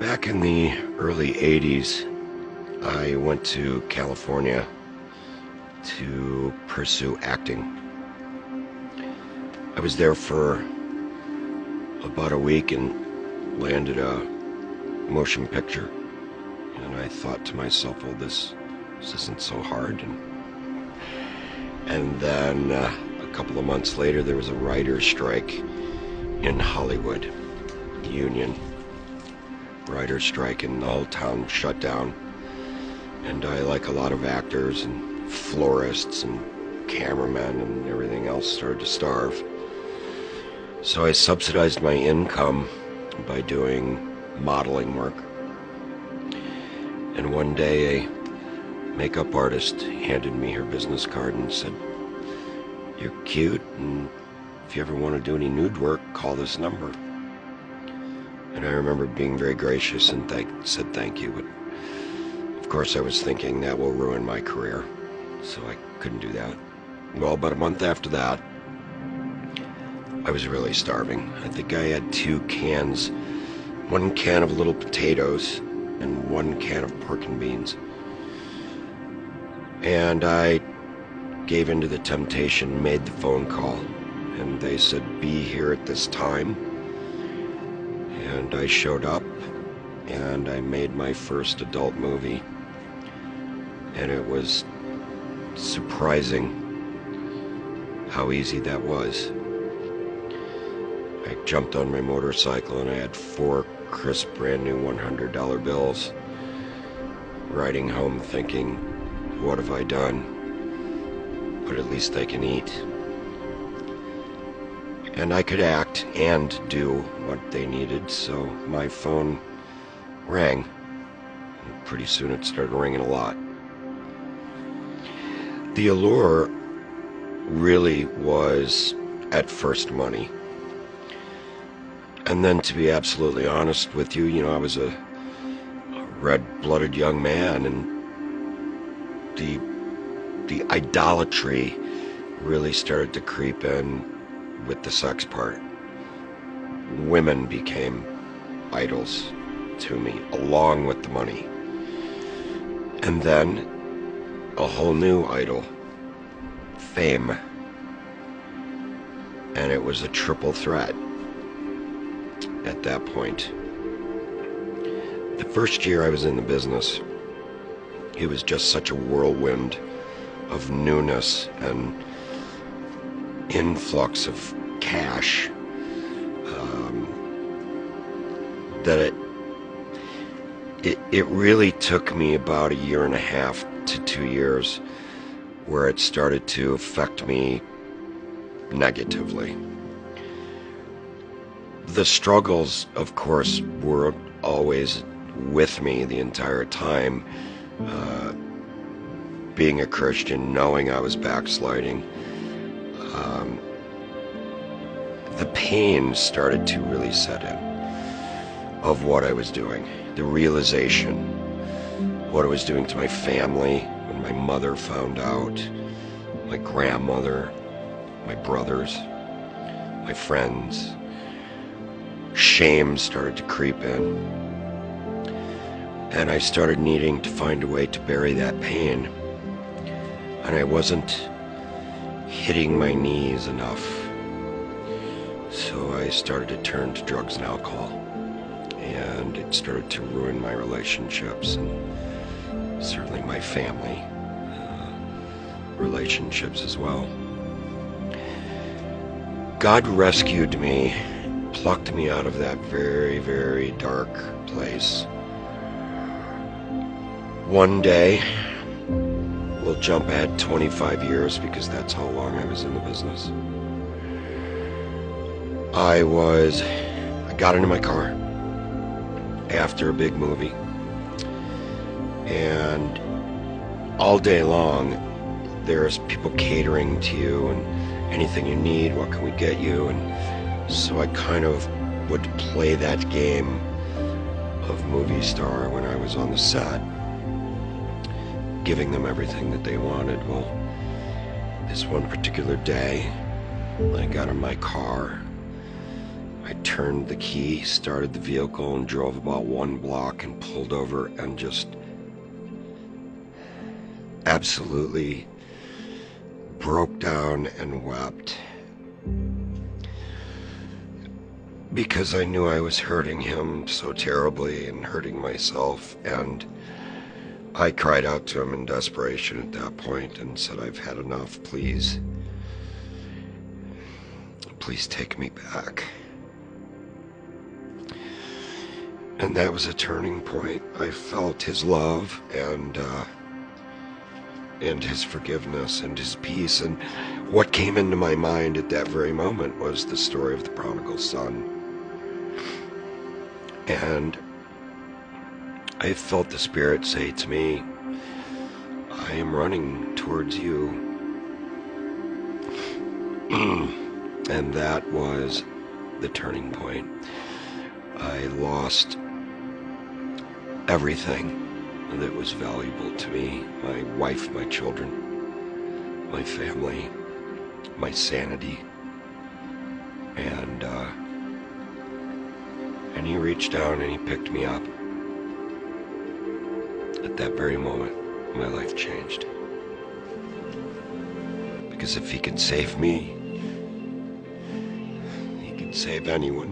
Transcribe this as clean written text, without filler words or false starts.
Back in the early 80s, I went to California to pursue acting. I was there for about a week and landed a motion picture. And I thought to myself, well, this isn't so hard. And then a couple of months later, there was a writer's strike in Hollywood, union writer's strike, and the whole town shut down. And I, like a lot of actors and florists and cameramen and everything else, started to starve. So I subsidized my income by doing modeling work. And one day a makeup artist handed me her business card and said, "You're cute, and if you ever want to do any nude work, call this number." And I remember being very gracious and said thank you, but of course I was thinking that will ruin my career, so I couldn't do that. Well, about a month after that, I was really starving. I think I had 2 cans, 1 can of little potatoes and 1 can of pork and beans. And I gave in to the temptation, made the phone call, and they said, "Be here at this time." And I showed up, and I made my first adult movie. And it was surprising how easy that was. I jumped on my motorcycle and I had 4 crisp brand new $100 bills, riding home thinking, what have I done? But at least I can eat. And I could act and do what they needed, so my phone rang. And pretty soon it started ringing a lot. The allure really was at first money. And then, to be absolutely honest with you, I was a red-blooded young man, and the idolatry really started to creep in with the sex part. Women became idols to me, along with the money. And then a whole new idol, fame. And it was a triple threat at that point. The first year I was in the business, it was just such a whirlwind of newness and influx of cash that it really took me about 1.5 to 2 years where it started to affect me negatively. The struggles, of course, were always with me the entire time. Being a Christian, knowing I was backsliding, the pain started to really set in of what I was doing. The realization, what I was doing to my family when my mother found out, my grandmother, my brothers, my friends. Shame started to creep in. And I started needing to find a way to bury that pain. And I wasn't hitting my knees enough. So I started to turn to drugs and alcohol. And it started to ruin my relationships and certainly my family relationships as well. God rescued me, plucked me out of that very, very dark place. One day, we'll jump ahead 25 years because that's how long I was in the business. I got into my car after a big movie, and all day long there's people catering to you and anything you need, what can we get you? And so I kind of would play that game of movie star when I was on the set, giving them everything that they wanted. Well, this one particular day, I got in my car I turned the key, started the vehicle, and drove about 1 block and pulled over and just absolutely broke down and wept. Because I knew I was hurting him so terribly and hurting myself, and I cried out to him in desperation at that point and said, "I've had enough, please. Please take me back." And that was a turning point. I felt his love and his forgiveness and his peace. And what came into my mind at that very moment was the story of the prodigal son. And I felt the Spirit say to me, "I am running towards you." And that was the turning point. I lost everything that was valuable to me: my wife, my children, my family, my sanity. And he reached down and he picked me up. At that very moment, my life changed. Because if he can save me, he can save anyone.